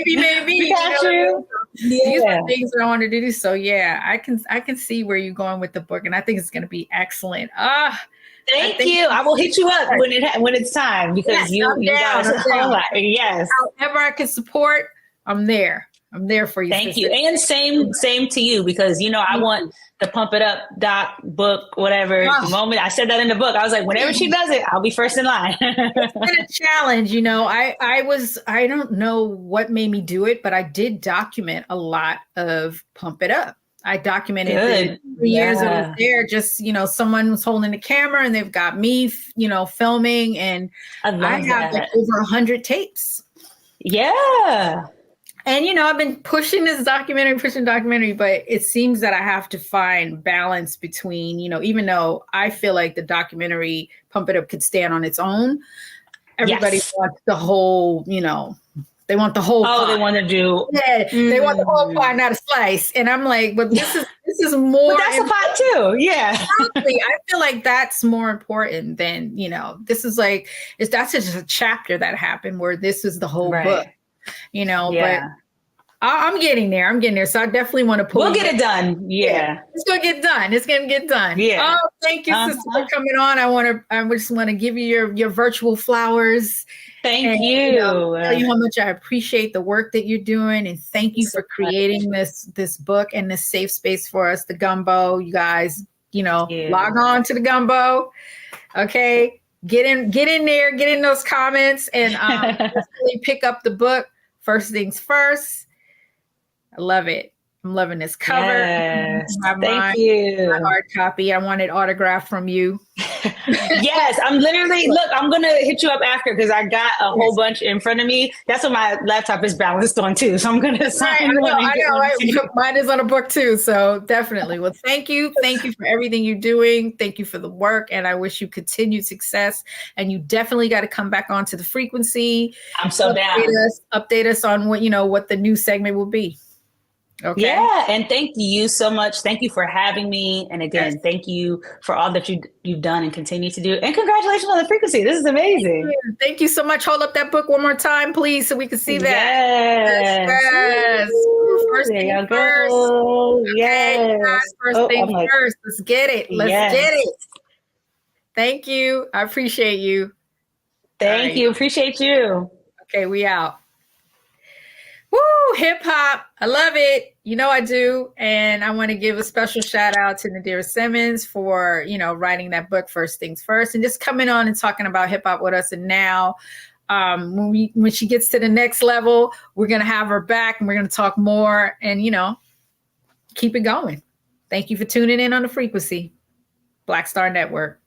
maybe. We got you. These are things that I wanted to do. So yeah, I can see where you're going with the book. And I think it's going to be excellent. Thank you. I will hit you up when it's time because you guys are yes. However I can support, I'm there. I'm there for you. Thank you. And same to you because I want the Pump It Up doc book, whatever. The moment I said that in the book, I was like, whenever she does it, I'll be first in line. It's been a challenge, I don't know what made me do it, but I did document a lot of Pump It Up. I documented the 3 years I was there. Just, someone was holding the camera and they've got me, filming and I have like over 100 tapes. Yeah. And, I've been pushing documentary, but it seems that I have to find balance between, even though I feel like the documentary Pump It Up could stand on its own. Everybody wants the whole, they want the whole pie. They want to do. Yeah, they want the whole pie, not a slice. And I'm like, but this is more. But that's a pie too. Yeah. Exactly. I feel like that's more important than, this is like, that's just a chapter that happened where this is the whole book. But I'm getting there. So I definitely want to pull. We'll get it done. Yeah. It's going to get done. Yeah. Oh, thank you, sister, for coming on. I just want to give you your virtual flowers. Thank you. Tell you how much I appreciate the work that you're doing. And thank you for creating this book and this safe space for us, the Gumbo. You guys, log on to the Gumbo. Okay. Get in there, get in those comments and definitely pick up the book. First things first. I love it. I'm loving this cover. Yes. Thank you. My hard copy. I want it autographed from you. Yes, I'm going to hit you up after because I got a whole bunch in front of me. That's what my laptop is balanced on too. So I'm going to sign one. I know, right? Mine is on a book too. So definitely. Well, thank you. Thank you for everything you're doing. Thank you for the work. And I wish you continued success. And you definitely got to come back onto the frequency. I'm so down. Update us on what the new segment will be. Okay. Yeah, and thank you so much. Thank you for having me. And again, thank you for all that you've done and continue to do. And congratulations on the frequency. This is amazing. Thank you so much. Hold up that book one more time, please, so we can see that. Yes. First thing first. Okay, Yes. First thing first. Let's get it. Let's get it. Thank you. I appreciate you. Thank you. Appreciate you. Okay, we out. Woo, hip hop. I love it. I do. And I want to give a special shout out to Nadirah Simmons for, writing that book, First Things First, and just coming on and talking about hip hop with us. And now when she gets to the next level, we're going to have her back and we're going to talk more and, keep it going. Thank you for tuning in on the frequency. Black Star Network.